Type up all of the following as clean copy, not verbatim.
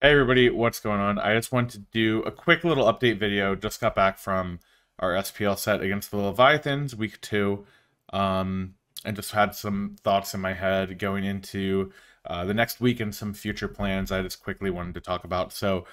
Hey everybody, what's going on? I just wanted to do a quick little update video. Just got back from our SPL set against the Leviathans, week 2, and just had some thoughts in my head going into the next week and some future plans I just quickly wanted to talk about. So,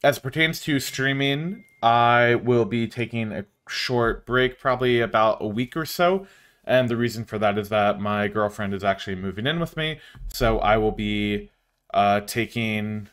as pertains to streaming, I will be taking a short break, probably about a week or so. And the reason for that is that my girlfriend is actually moving in with me. So I will be taking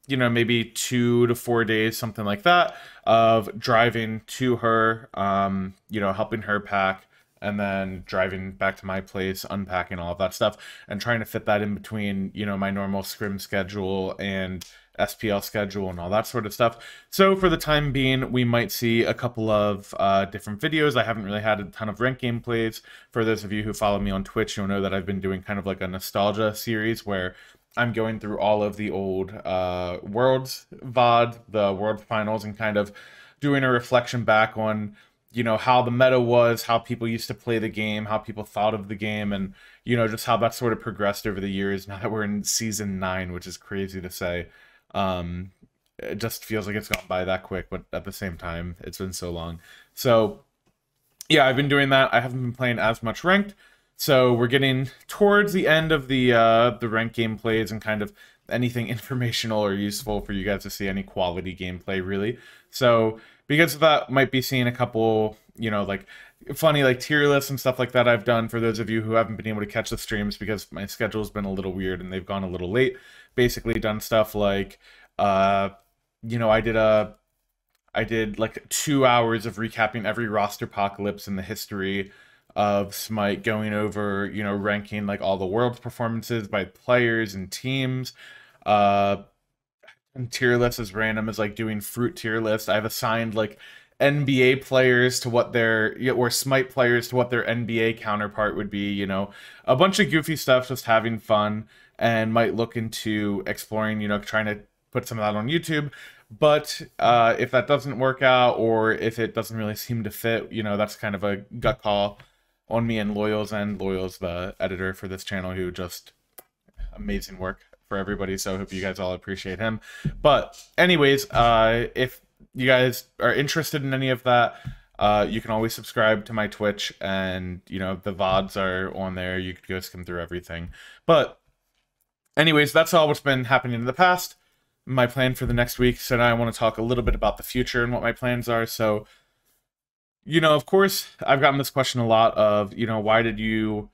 maybe 2 to 4 days, something like that, of driving to her, helping her pack, and then driving back to my place, unpacking all of that stuff, and trying to fit that in between, my normal scrim schedule and SPL schedule and all that sort of stuff. So for the time being, we might see a couple of different videos. I haven't really had a ton of ranked gameplays. For those of you who follow me on Twitch, you'll know that I've been doing kind of like a nostalgia series where I'm going through all of the old Worlds VOD, the World Finals, and kind of doing a reflection back on, how the meta was, how people used to play the game, how people thought of the game, and, just how that sort of progressed over the years now that we're in Season 9, which is crazy to say. It just feels like it's gone by that quick, but at the same time, it's been so long. So, yeah, I've been doing that. I haven't been playing as much ranked. So we're getting towards the end of the ranked gameplays and kind of anything informational or useful for you guys to see, any quality gameplay really. So because of that, might be seeing a couple, like funny like tier lists and stuff like that I've done for those of you who haven't been able to catch the streams because my schedule's been a little weird and they've gone a little late. Basically done stuff like I did like 2 hours of recapping every roster apocalypse in the history of Smite, going over, ranking like all the world's performances by players and teams. And tier lists as random as like doing fruit tier list. I've assigned like NBA players to what their, or Smite players to what their NBA counterpart would be, a bunch of goofy stuff, just having fun, and might look into exploring, trying to put some of that on YouTube. But if that doesn't work out, or if it doesn't really seem to fit, that's kind of a gut call on me and Loyals, and Loyals, the editor for this channel, who just amazing work for everybody. So I hope you guys all appreciate him. But anyways, if you guys are interested in any of that, you can always subscribe to my Twitch, and the VODs are on there. You could go skim through everything. But anyways, that's all what's been happening in the past. My plan for the next week. So now I want to talk a little bit about the future and what my plans are. So of course, I've gotten this question a lot of, why did you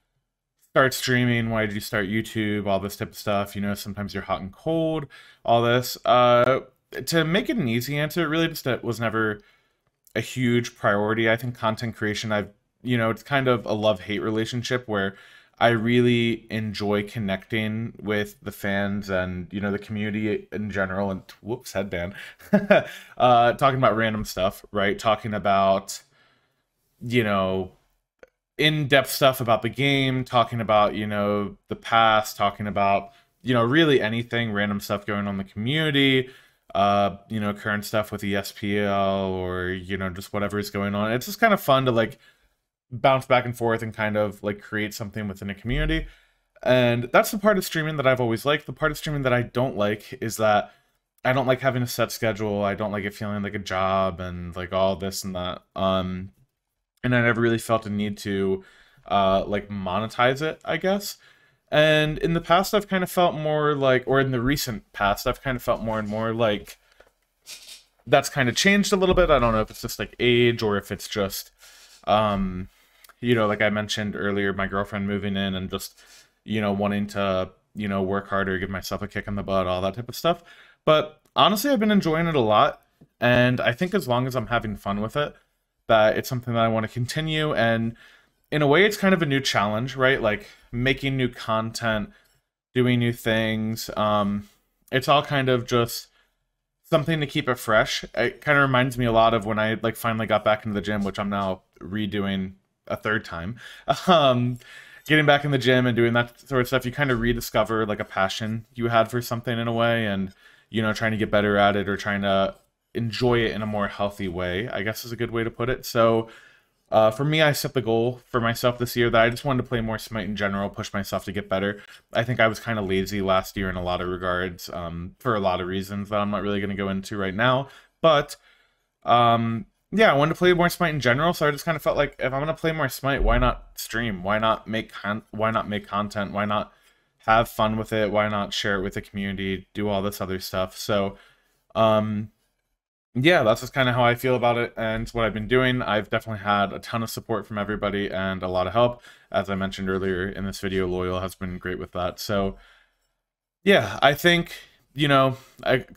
start streaming? Why did you start YouTube? All this type of stuff. Sometimes you're hot and cold, all this. To make it an easy answer, it really just was never a huge priority. I think content creation, it's kind of a love-hate relationship where I really enjoy connecting with the fans and, the community in general. And whoops, headband. Talking about random stuff, right? Talking about in-depth stuff about the game, talking about, the past, talking about, really anything, random stuff going on in the community, current stuff with the SPL, or, just whatever is going on. It's just kind of fun to, like, bounce back and forth and kind of, like, create something within a community. And that's the part of streaming that I've always liked. The part of streaming that I don't like is that I don't like having a set schedule. I don't like it feeling like a job and, like, all this and that. And I never really felt a need to like monetize it, I guess. And in the past, I've kind of felt more like, or in the recent past, I've kind of felt more and more like that's kind of changed a little bit. I don't know if it's just like age, or if it's just, like I mentioned earlier, my girlfriend moving in and just, wanting to, work harder, give myself a kick in the butt, all that type of stuff. But honestly, I've been enjoying it a lot. And I think as long as I'm having fun with it, that it's something that I want to continue. And in a way, it's kind of a new challenge, right? Like making new content, doing new things. It's all kind of just something to keep it fresh. It kind of reminds me a lot of when I like finally got back into the gym, which I'm now redoing a third time. Getting back in the gym and doing that sort of stuff, you kind of rediscover like a passion you had for something in a way, and trying to get better at it, or trying to enjoy it in a more healthy way, I guess is a good way to put it. So For me, I set the goal for myself this year that I just wanted to play more Smite in general, push myself to get better. I think I was kind of lazy last year in a lot of regards, for a lot of reasons that I'm not really going to go into right now. But yeah, I wanted to play more Smite in general, so I just kind of felt like if I'm going to play more Smite, why not stream? Why not make content? Why not have fun with it? Why not share it with the community? Do all this other stuff. So, yeah, that's just kind of how I feel about it and what I've been doing. I've definitely had a ton of support from everybody and a lot of help. As I mentioned earlier in this video, Loyal has been great with that. So, yeah, I think, you know,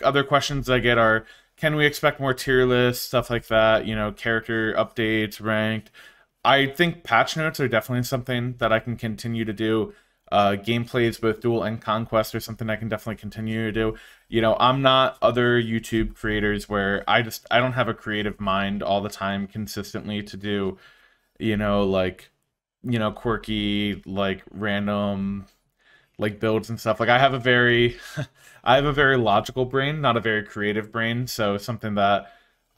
other questions I get are, can we expect more tier lists, stuff like that, you know, character updates, ranked? I think patch notes are definitely something that I can continue to do. Gameplays, both Duel and Conquest, are something I can definitely continue to do. You know, I'm not other YouTube creators where I don't have a creative mind all the time consistently to do, you know, like, you know, quirky, like random like builds and stuff. Like I have a very I have a very logical brain, not a very creative brain. So something that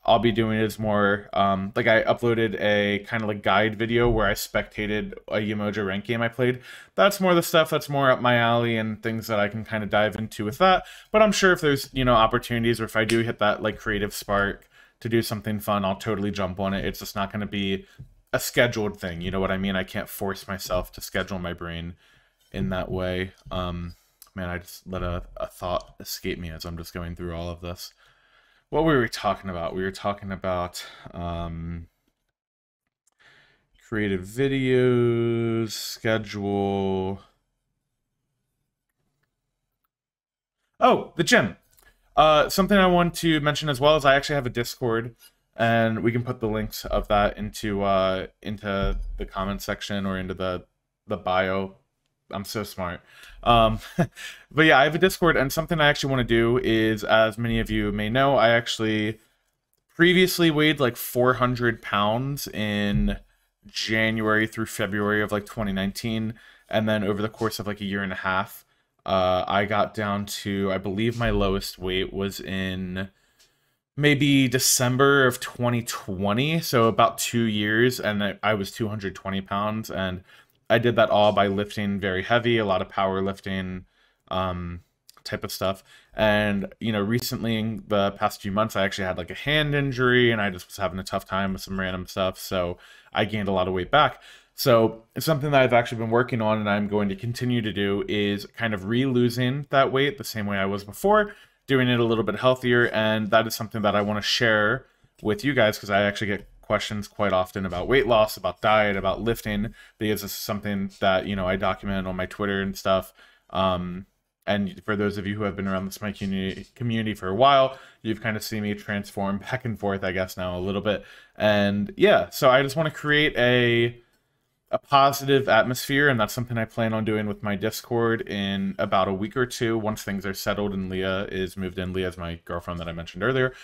I'll be doing is more like I uploaded a kind of like guide video where I spectated a Yemoja rank game I played. That's more the stuff that's more up my alley and things that I can kind of dive into with that. But I'm sure if there's, you know, opportunities or if I do hit that like creative spark to do something fun, I'll totally jump on it. It's just not going to be a scheduled thing. You know what I mean? I can't force myself to schedule my brain in that way. Man, I just let a thought escape me as I'm just going through all of this. What were we talking about? We were talking about creative videos, schedule. Oh, the gym. Something I want to mention as well is I actually have a Discord, and we can put the links of that into the comment section or into the bio. I'm so smart. But yeah, I have a Discord, and something I actually want to do is, as many of you may know, I actually previously weighed like 400 pounds in January through February of like 2019, and then over the course of like a year and a half, I got down to, I believe my lowest weight was in maybe December of 2020, so about 2 years, and I was 220 pounds, and I did that all by lifting very heavy, a lot of powerlifting type of stuff. And, you know, recently in the past few months, I actually had like a hand injury and I just was having a tough time with some random stuff. So I gained a lot of weight back. So it's something that I've actually been working on and I'm going to continue to do is kind of re-losing that weight the same way I was before, doing it a little bit healthier. And that is something that I want to share with you guys because I actually get questions quite often about weight loss, about diet, about lifting, because this is something that, you know, I document on my Twitter and stuff. And for those of you who have been around the Smite community for a while, you've kind of seen me transform back and forth, I guess, now a little bit. And yeah, so I just want to create a positive atmosphere, and that's something I plan on doing with my Discord in about a week or two once things are settled and Leah is moved in. Leah's my girlfriend that I mentioned earlier.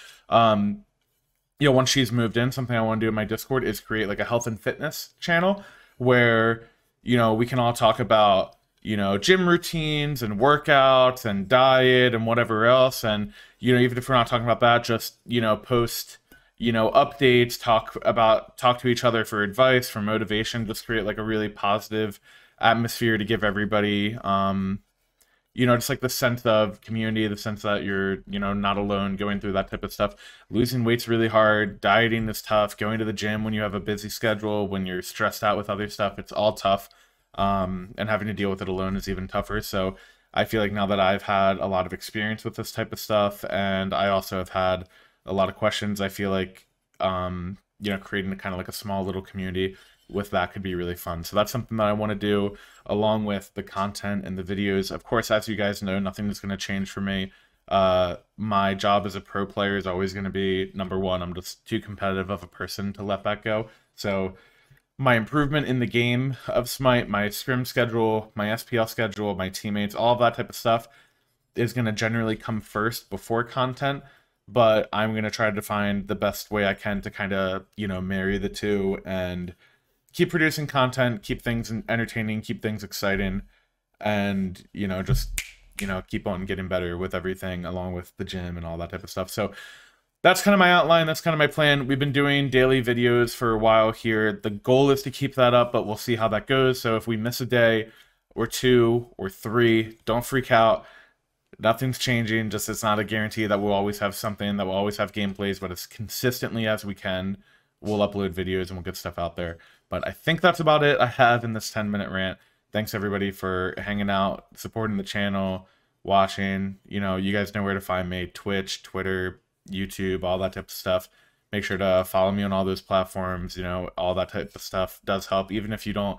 You know, once she's moved in, something I want to do in my Discord is create like a health and fitness channel where, you know, we can all talk about, you know, gym routines and workouts and diet and whatever else. And, you know, even if we're not talking about that, just, you know, post, you know, updates, talk to each other for advice, for motivation, just create like a really positive atmosphere to give everybody, you know, just like the sense of community, the sense that you're, you know, not alone going through that type of stuff. Losing weight's really hard. Dieting is tough. Going to the gym when you have a busy schedule, when you're stressed out with other stuff, it's all tough. And having to deal with it alone is even tougher. So I feel like now that I've had a lot of experience with this type of stuff, and I also have had a lot of questions, I feel like, you know, creating a kind of like a small little community with that could be really fun. So that's something that I want to do along with the content and the videos. Of course, as you guys know, nothing is going to change for me. My job as a pro player is always going to be number one. I'm just too competitive of a person to let that go. So my improvement in the game of Smite, my scrim schedule, my SPL schedule, my teammates, all of that type of stuff is going to generally come first before content. But I'm going to try to find the best way I can to kind of, you know, marry the two and keep producing content, keep things entertaining, keep things exciting, and, you know, just, you know, keep on getting better with everything along with the gym and all that type of stuff. So that's kind of my outline. That's kind of my plan. We've been doing daily videos for a while here. The goal is to keep that up, but we'll see how that goes. So if we miss a day or 2 or 3, don't freak out. Nothing's changing. Just it's not a guarantee that we'll always have something, that we'll always have gameplays, but as consistently as we can, we'll upload videos and we'll get stuff out there. But I think that's about it I have in this 10-minute rant. Thanks everybody for hanging out, supporting the channel, watching. You know, you guys know where to find me: Twitch, Twitter, YouTube, all that type of stuff. Make sure to follow me on all those platforms. You know, all that type of stuff does help. Even if you don't,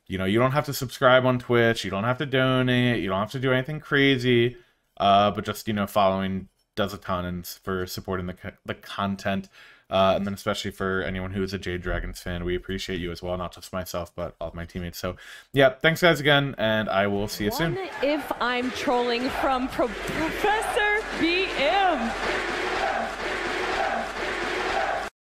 you know, you don't have to subscribe on Twitch, you don't have to donate, you don't have to do anything crazy. But just, you know, following does a ton, and for supporting the content, and then especially for anyone who is a Jade Dragons fan, we appreciate you as well, not just myself, but all of my teammates. So, yeah, thanks guys again, and I will see you soon. If I'm trolling from Professor BM.